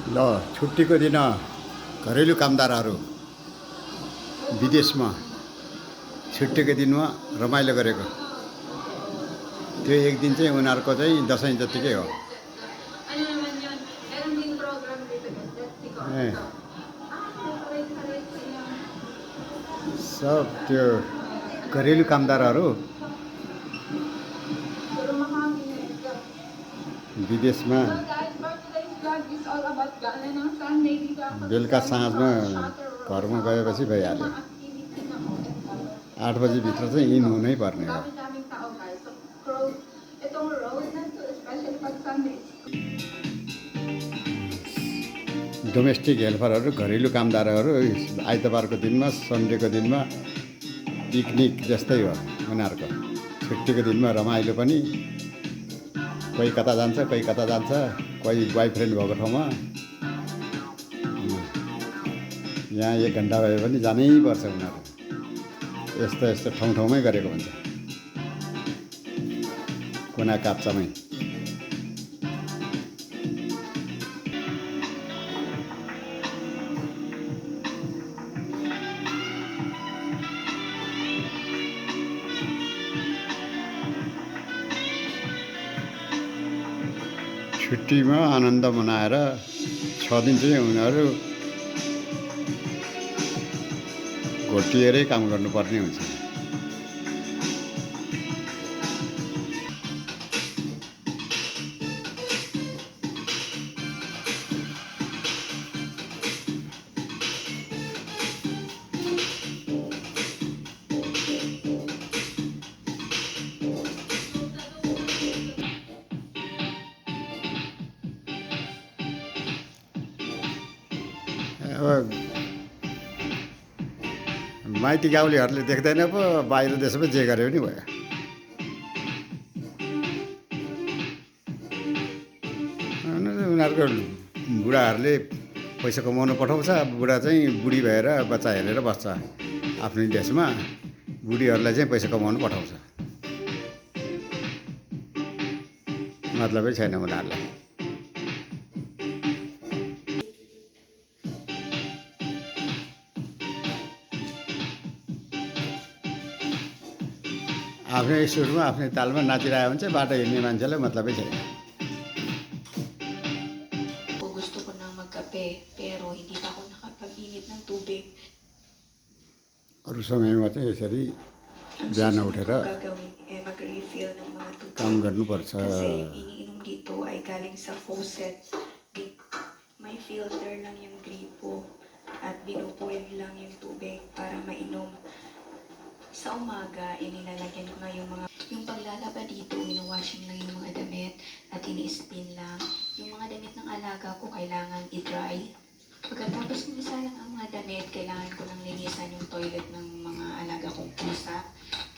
ल छुट्टीको दिन घरेलु कामदारहरू विदेशमा छुट्टीको दिनमा रमाइलो गरेको त्यो एक दिन चाहिँ उनीहरूको चाहिँ दसैँ जत्तिकै हो। ए सब त्यो घरेलु कामदारहरू विदेशमा बेलुका साँझमा घरमा गएपछि भइहाल्यो। 8 बजीभित्र चाहिँ इन हुनै पर्ने हो। डोमेस्टिक हेल्परहरू घरेलु कामदारहरू आइतबारको दिनमा सन्डेको दिनमा पिकनिक जस्तै हो उनीहरूको। छुट्टीको दिनमा रमाइलो पनि, कोही कता जान्छ कोही कता जान्छ, कोही बोयफ्रेन्ड भएको ठाउँमा। यहाँ 1 घन्टा भए पनि जानै पर्छ उनीहरू। यस्तो यस्तो ठाउँमै गरेको हुन्छ, कुना काप्चामै। छुट्टीमा आनन्द मनाएर 6 दिन चाहिँ उनीहरू घोटिएरै काम गर्नुपर्ने हुन्छ। अब माइती गाउँलेहरूले देख्दैन पो, बाहिर देशमा जे गरे पनि भयो। उनीहरूको बुढाहरूले पैसा कमाउनु पठाउँछ, बुढा चाहिँ बुढी भएर बच्चा हेरेर बस्छ आफ्नै देशमा। बुढीहरूलाई चाहिँ पैसा कमाउनु पठाउँछ, मतलबै छैन उनीहरूलाई। आफ्नै सुरमा आफ्नै तालमा नाचिरहेको हुन्छ, बाटो हिँड्ने मान्छेलाई मतलबै छैन। Gusto ko nang magkape pero hindi pa ako nakapag-init ng tubig. अरू समयमा चाहिँ यसरी बिहान उठेर Gagawin mag-refill ng mga tubig. काम गर्नुपर्छ। Kasi yung iniinom dito ay galing sa faucet. May filter lang yung gripo at binubuil lang yung tubig para mainom. Sa umaga, inilalagyan ko na yung paglalaba dito, washing lang yung mga damit at ini-spin lang. Yung mga damit ng alaga ko, kailangan i-dry. Pagkatapos kung isa lang ang mga damit, kailangan ko nang linisan yung toilet ng mga alaga kong pusa.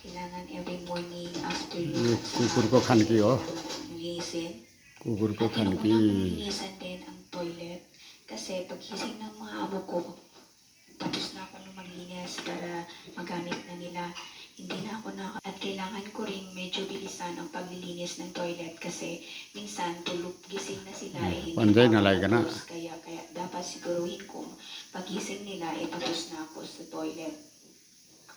Kailangan every morning after yung कुकुर को खानकी हो, linisin. कुकुर को At Khanki. linisan din ang toilet. Kasi pagkising ng mga amo ko, tapos na ako nung maglinis para magamit na nila. Hindi na ako at kailangan ko rin medyo bilisan ang paglilinis ng toilet kasi minsan tulog gising na sila hindi Panjay pa na lagi ka na. tapos. Kaya dapat siguruhin kong pagising nila tapos na ako sa toilet.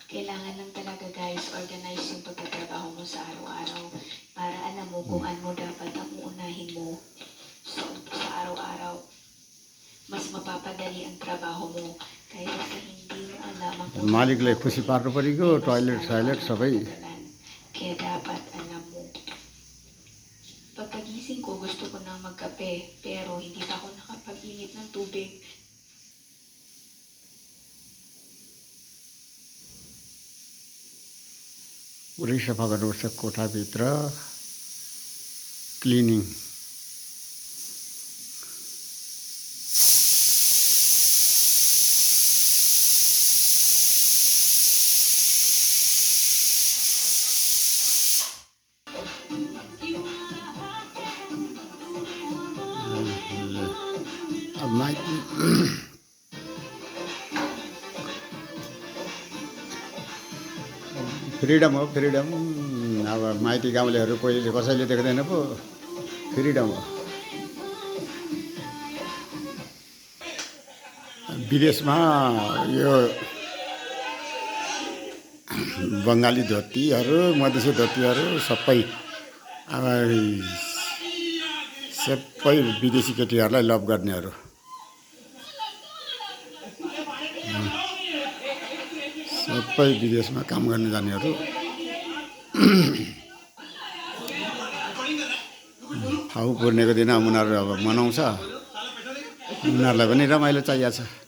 Kailangan lang talaga guys, organize yung pagtatrabaho mo sa araw-araw para alam mo kung ano dapat ang uunahin mo sa araw-araw. Mas mapapadali ang trabaho mo kahit sa hindi mo alam ang मालिकले खुसी पार्नु परेको, toilet साइलेट सबै। Kaya dapat alam mo. Pagkagising ko, gusto ko nang magkape pero hindi pa ako nakapag-init ng tubig. पुरै सफा गर्नुपर्छ कोठाभित्र, cleaning. अब freedom हो, फ्रिडम। अब माइती गाउँलेहरू कोहीले कसैले देख्दैन पो, फ्रिडम हो। विदेशमा यो बङ्गाली धोतीहरू मधेसी धोतीहरू सबै अब सबै विदेशी केटीहरूलाई लभ गर्नेहरू सबै विदेशमा काम गर्न जानेहरू फाउ पूर्णेको दिन उनीहरू अब मनाउँछ उनीहरूलाई पनि रमाइलो चाहिएको छ।